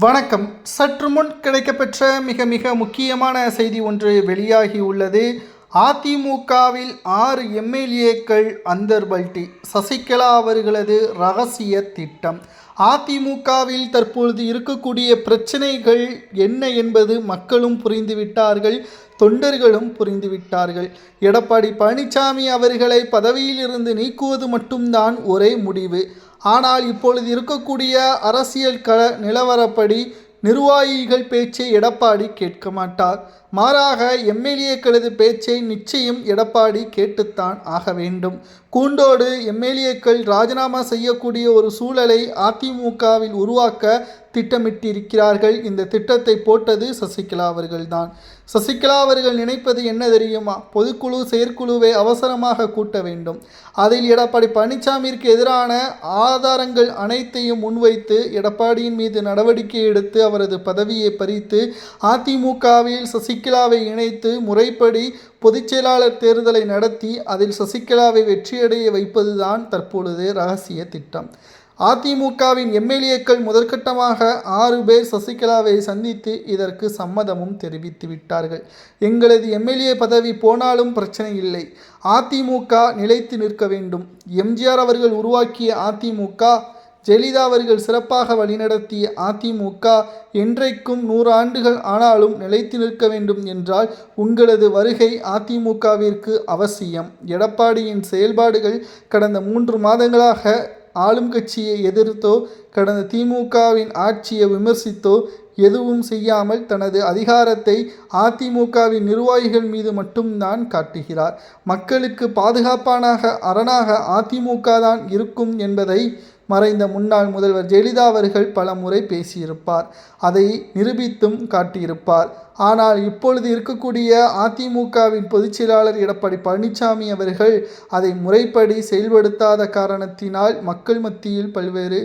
வணக்கம். சற்று முன் கிடைக்கப்பெற்ற மிக முக்கியமான செய்தி ஒன்று வெளியாகி உள்ளது. அதிமுகவில் 6 எம்எல்ஏக்கள் அந்தர்பல்டி. சசிகலா அவர்களது ரகசிய திட்டம். அதிமுகவில் தற்பொழுது இருக்கக்கூடிய பிரச்சனைகள் என்ன என்பது மக்களும் புரிந்துவிட்டார்கள், தொண்டர்களும் புரிந்துவிட்டார்கள். எடப்பாடி பழனிசாமி அவர்களை பதவியிலிருந்து நீக்குவது மட்டும்தான் ஒரே முடிவு. ஆனால் இப்பொழுது இருக்கக்கூடிய அரசியல் நிலவரப்படி நிர்வாகிகள் பேச்சை எடப்பாடி கேட்க மாட்டார். மாறாக எம்எல்ஏக்களது பேச்சை நிச்சயம் எடப்பாடி கேட்டுத்தான் ஆக வேண்டும். கூண்டோடு எம்எல்ஏக்கள் ராஜினாமா செய்யக்கூடிய ஒரு சூழலை அதிமுகவில் உருவாக்க திட்டமிட்டிருக்கிறார்கள். இந்த திட்டத்தை போட்டது சசிகலா அவர்கள்தான். சசிகலா அவர்கள் நினைப்பது என்ன தெரியுமா? பொதுக்குழு செயற்குழுவை அவசரமாக கூட்ட வேண்டும். அதில் எடப்பாடி பழனிசாமிற்கு எதிரான ஆதாரங்கள் அனைத்தையும் முன்வைத்து எடப்பாடியின் மீது நடவடிக்கை எடுத்து அவரது பதவியை பறித்து அதிமுகவில் சசிகலாவை இணைத்து முறைப்படி பொதுச்செயலாளர் தேர்தலை நடத்தி அதில் சசிகலாவை வெற்றியடைய வைப்பதுதான் தற்பொழுது ரகசிய திட்டம். அதிமுகவின் எம்எல்ஏக்கள் முதற்கட்டமாக 6 பேர் சசிகலாவை சந்தித்து இதற்கு சம்மதமும் தெரிவித்து விட்டார்கள். எங்களது எம்எல்ஏ பதவி போனாலும் பிரச்சனை இல்லை, அதிமுக நிலைத்து நிற்க வேண்டும். எம்ஜிஆர் அவர்கள் உருவாக்கிய அதிமுக, ஜெயலலிதா அவர்கள் சிறப்பாக வழிநடத்திய அதிமுக என்றைக்கும் 100 ஆண்டுகள் ஆனாலும் நிலைத்து நிற்க வேண்டும் என்றால் உங்களது வருகை அதிமுகவிற்கு அவசியம். எடப்பாடியின் செயல்பாடுகள் கடந்த 3 மாதங்களாக ஆளும் கட்சியை எதிர்த்தோ கடந்த திமுகவின் ஆட்சியை விமர்சித்தோ எதுவும் செய்யாமல் தனது அதிகாரத்தை அதிமுகவின் நிர்வாகிகள் மீது மட்டும்தான் காட்டுகிறார். மக்களுக்கு பாதுகாப்பான அரணாக அதிமுக தான் இருக்கும் என்பதை மறைந்த முன்னாள் முதல்வர் ஜெயலலிதா அவர்கள் பல முறை பேசியிருப்பார், அதை நிரூபித்தும் காட்டியிருப்பார். ஆனால் இப்பொழுது இருக்கக்கூடிய அதிமுகவின் பொதுச்செயலாளர் எடப்பாடி பழனிசாமி அவர்கள் அதை முறைப்படி செயல்படுத்தாத காரணத்தினால் மக்கள் மத்தியில் பல்வேறு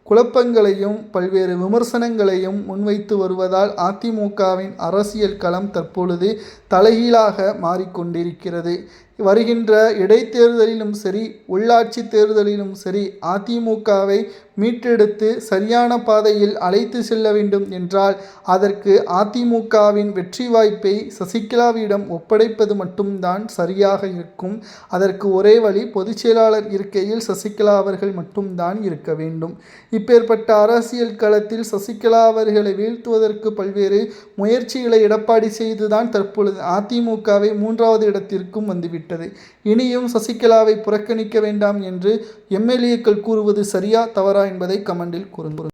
குழப்பங்களையும் பல்வேறு விமர்சனங்களையும் முன்வைத்து வருவதால் அதிமுகவின் அரசியல் களம் தற்பொழுது தலைகீழாக மாறிக்கொண்டிருக்கிறது. வருகின்ற இடைத்தேர்தலிலும் சரி, உள்ளாட்சி தேர்தலிலும் சரி, அதிமுகவை மீட்டெடுத்து சரியான பாதையில் அழைத்து செல்ல வேண்டும் என்றால் அதற்கு அதிமுகவின் வெற்றி வாய்ப்பை சசிகலாவிடம் ஒப்படைப்பது மட்டும்தான் சரியாக இருக்கும். அதற்கு ஒரே வழி, பொதுச்செயலாளர் இருக்கையில் சசிகலா அவர்கள் மட்டும்தான் இருக்க வேண்டும். இப்பேற்பட்ட அரசியல் களத்தில் சசிகலா அவர்களை வீழ்த்துவதற்கு பல்வேறு முயற்சிகளை எடப்பாடி செய்துதான் தற்பொழுது அதிமுகவை 3வது இடத்திற்கும் வந்துவிட்டது. இனியும் சசிகலாவை புறக்கணிக்க வேண்டாம் என்று எம்எல்ஏக்கள் கூறுவது சரியா தவறா என்பதை கமெண்டில் கூறுங்கள்.